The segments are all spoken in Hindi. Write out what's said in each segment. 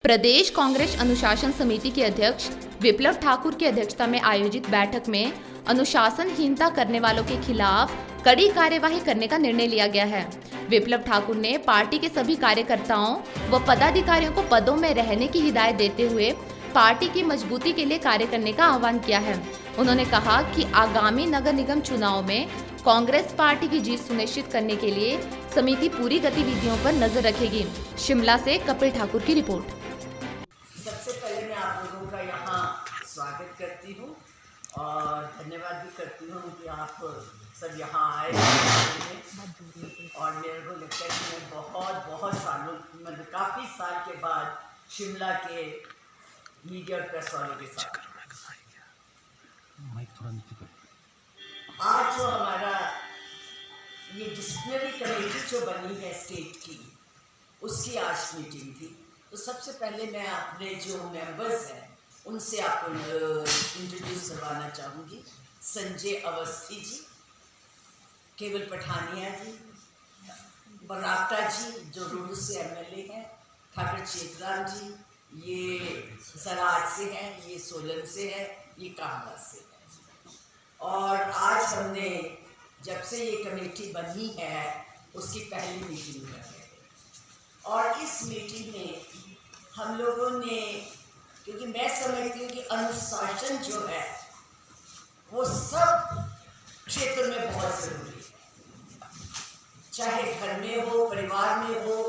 प्रदेश कांग्रेस अनुशासन समिति के अध्यक्ष विप्लव ठाकुर की अध्यक्षता में आयोजित बैठक में अनुशासनहीनता करने वालों के खिलाफ कड़ी कार्यवाही करने का निर्णय लिया गया है। विप्लव ठाकुर ने पार्टी के सभी कार्यकर्ताओं व पदाधिकारियों को पदों में रहने की हिदायत देते हुए पार्टी की मजबूती के लिए कार्य करने का आह्वान किया है। उन्होंने कहा कि आगामी नगर निगम चुनाव में कांग्रेस पार्टी की जीत सुनिश्चित करने के लिए समिति पूरी गतिविधियों पर नजर रखेगी। शिमला से कपिल ठाकुर की रिपोर्ट। सबसे पहले मैं आप लोगों का यहाँ स्वागत करती हूँ और धन्यवाद भी करती हूँ कि आप सब यहाँ आए और मेरे को लगता है कि मैं बहुत सालों मतलब काफ़ी साल के बाद शिमला के मीडिया और प्रेस वालों के साथ आज जो हमारा ये डिसिप्लिनरी कमेटी जो बनी है स्टेट की, उसकी आज मीटिंग थी। तो सबसे पहले मैं अपने जो मेंबर्स हैं उनसे आपको इंट्रोड्यूस करवाना चाहूँगी। संजय अवस्थी जी, केवल पठानिया जी, बराटा जी जो रोडू से एमएलए हैं, ठाकुर चेतराम जी ये सराज से हैं, ये सोलन से है, ये कांगड़ा से है। और आज हमने जब से ये कमेटी बनी है उसकी पहली मीटिंग कर रहे हैं और इस मीटिंग में हम लोगों ने, क्योंकि मैं समझती हूँ कि अनुशासन जो है वो सब क्षेत्र में बहुत ज़रूरी है, चाहे घर में हो, परिवार में हो,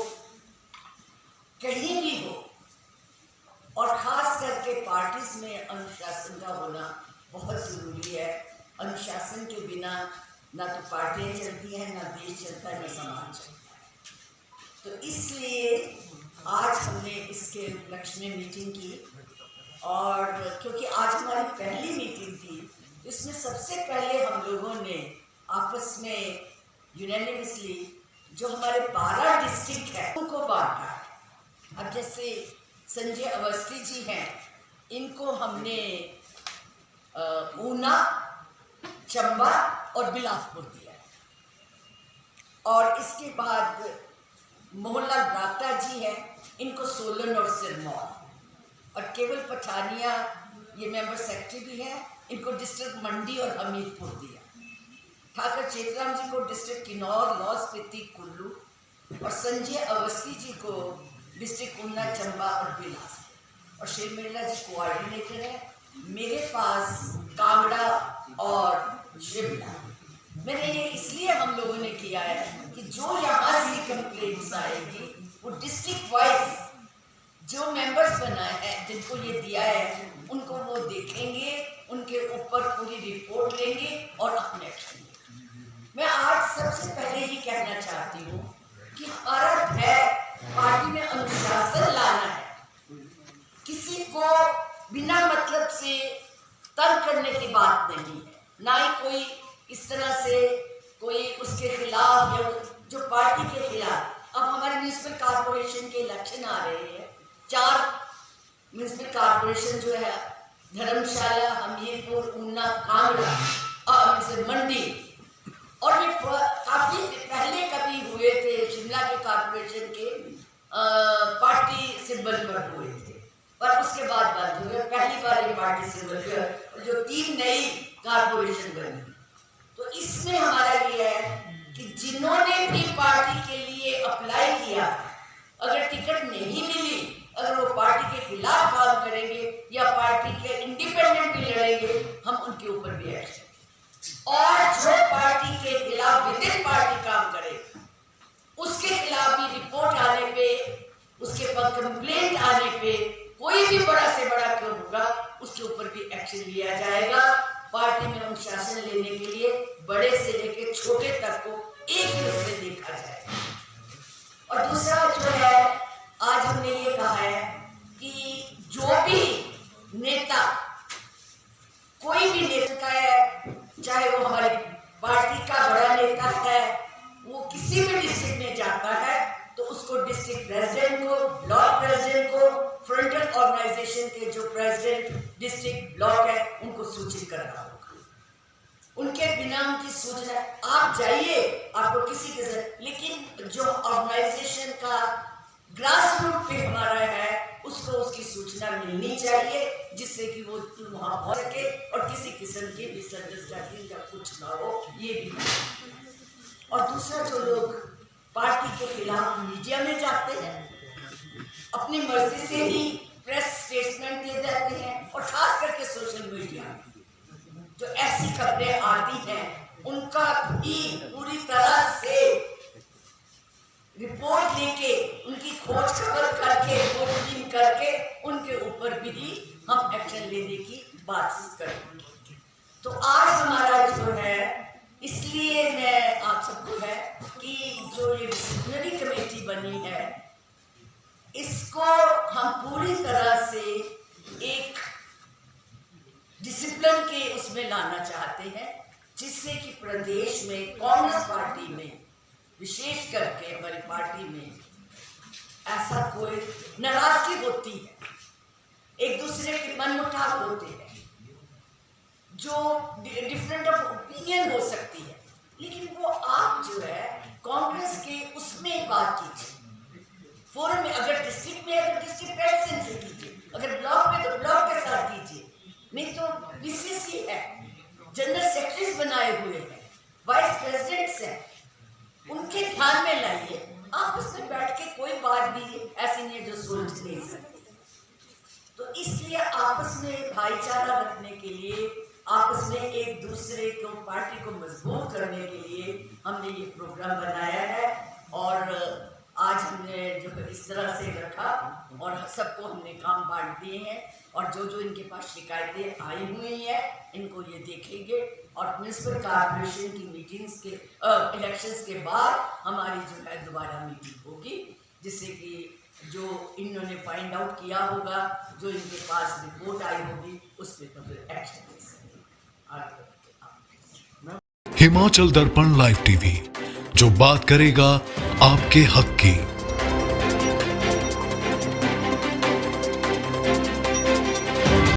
कहीं भी हो, और ख़ास करके पार्टीज में अनुशासन का होना बहुत ज़रूरी है। अनुशासन के बिना ना तो पार्टियाँ चलती हैं, ना देश चलता है, ना समाज चलता है। तो इसलिए आज हमने इसके उपलक्ष्य में मीटिंग की और क्योंकि आज हमारी पहली मीटिंग थी, इसमें सबसे पहले हम लोगों ने आपस में यूनानिमसली जो हमारे 12 डिस्ट्रिक्ट है उनको बांटा है। अब जैसे संजय अवस्थी जी हैं, इनको हमने ऊना, चंबा और बिलासपुर दिया है। और इसके बाद मोहनलाल राटा जी हैं, इनको सोलन और सिरमौर। और केवल पठानिया ये मेंबर सेक्रेटरी भी हैं, इनको डिस्ट्रिक्ट मंडी और हमीरपुर दिया। ठाकुर चेतराम जी को डिस्ट्रिक्ट किन्नौर, लाहौल स्पीति, कुल्लू, और संजय अवस्थी जी को डिस्ट्रिक्ट ऊना, चंबा और बिलासपुर। और शर्मिला जी कोऑर्डिनेटर है। मेरे पास कांगड़ा और शिमला। मैंने ये इसलिए हम लोगों ने किया है कि जो यहाँ से कंप्लेंट्स आएगी वो डिस्ट्रिक्ट वाइज जो मेंबर्स बनाए हैं, जिनको ये दिया है, उनको वो देखेंगे, उनके ऊपर पूरी रिपोर्ट लेंगे और अपने एक्शन लेंगे। मैं आज सबसे पहले ये कहना चाहती हूँ कि हमारा है पार्टी में अनुशासन लाना है। किसी को बिना मतलब से तंग करने की बात नहीं है, ना ही कोई इस तरह से कोई उसके खिलाफ या जो पार्टी के खिलाफ। अब हमारे म्यूनिसिपल कॉर्पोरेशन के इलेक्शन आ रहे हैं, 4 म्यूनिसिपल कॉर्पोरेशन जो है धर्मशाला, हमीरपुर, ऊना, कांगड़ा और मंडी, और ये काफी पहले कभी हुए थे शिमला के कॉर्पोरेशन के पार्टी सिंबल पर हुए थे, पर उसके बाद बंद हुए। पहली बार ये पार्टी सिंबल पर जो 3 नई कॉर्पोरेशन बनी। तो इसमें हमारा ये है कि जिन्होंने भी पार्टी के लिए अप्लाई किया, अगर टिकट नहीं मिली, अगर वो पार्टी के खिलाफ काम करेंगे या पार्टी के इंडिपेंडेंट भी लड़ेंगे, हम उनके ऊपर भी एक्शन। और जो पार्टी के खिलाफ विद इन पार्टी काम करे, उसके खिलाफ भी रिपोर्ट आने पे, उसके पर कंप्लेंट आने पे, कोई भी बड़ा से बड़ा क्यों होगा, उसके ऊपर भी एक्शन लिया जाएगा। पार्टी में अनुशासन लेने के लिए बड़े से लेकर छोटे तक को एक ही से देखा जाएगा। और दूसरा जो है, आज हमने ये कहा है कि जो भी नेता, कोई भी नेता है, चाहे वो हमारी पार्टी का बड़ा नेता है, वो किसी भी डिस्ट्रिक्ट में जाता है तो उसको डिस्ट्रिक्ट प्रेसिडेंट को, ब्लॉक प्रेसिडेंट को, फ्रंटल ऑर्गेनाइजेशन के जो प्रेसिडेंट डिस्ट्रिक्ट ब्लॉक है, उनको सूचित करना होगा। उनके बिना उनकी सूचना, आप जाइए, आपको किसी के साथ, लेकिन जो ऑर्गेनाइजेशन का ग्रास रूट पे हमारा है, उसको सूचना मिलनी चाहिए, जिससे कि वो वहाँ पहुँच सके और किसी किस्म की मिसअंडरस्टैंडिंग या कुछ ना हो, ये भी। और दूसरा, जो लोग पार्टी के खिलाफ मीडिया में जाते हैं, अपनी मर्जी से ही प्रेस स्टेटमेंट दे देते हैं, और खास करके सोशल मीडिया जो ऐसी खबरें आती हैं उनका भी पूरी तरह से रिपोर्ट लेके, उनकी खोज खबर करके, खोजबीन करके उनके ऊपर भी हम एक्शन लेने की बात करेंगे। तो आज हमारा जो है, इसलिए मैं आप सबको है कि जो ये डिसिप्लिनरी कमेटी बनी है, इसको हम पूरी तरह से एक डिसिप्लिन के उसमें लाना चाहते हैं, जिससे कि प्रदेश में कांग्रेस पार्टी में, विशेष करके हमारी पार्टी में ऐसा कोई नाराजगी होती है, एक दूसरे के मनमुटाव होते हैं, जो डिफरेंट ऑफ ओपिनियन हो सकती है, लेकिन वो आप जो है कांग्रेस के उसमें बात कीजिए, फोरम में। अगर डिस्ट्रिक्ट में है तो डिस्ट्रिक्ट प्रेसिडेंट से कीजिए, अगर ब्लॉक में तो ब्लॉक के साथ कीजिए, नहीं तो बीसीसी है, जनरल सेक्रेटरीज बनाए हुए हैं, वाइस प्रेसिडेंट्स हैं, उनके ध्यान में लाइए। आप उसमें बैठ के कोई बात भी ऐसी नहीं है जो सोच नहीं सकते। तो इसलिए आपस में भाईचारा रखने के लिए, आपस में एक दूसरे को, पार्टी को मजबूत करने के लिए हमने ये प्रोग्राम बनाया है, और आज हमने जो इस तरह से रखा और सबको हमने काम बांट दिए हैं, और जो जो इनके पास शिकायतें आई हुई हैं इनको ये देखेंगे, और म्यूनिसिपल कॉर्पोरेशन की मीटिंग्स के इलेक्शंस के बाद हमारी जो है दोबारा मीटिंग होगी, जिससे कि जो इन्होंने फाइंड आउट किया होगा, जो इनके पास रिपोर्ट आई होगी, उस पर तो फिर एक्शन ले सकेंगे। हिमाचल दर्पण लाइव टीवी, जो बात करेगा आपके हक की।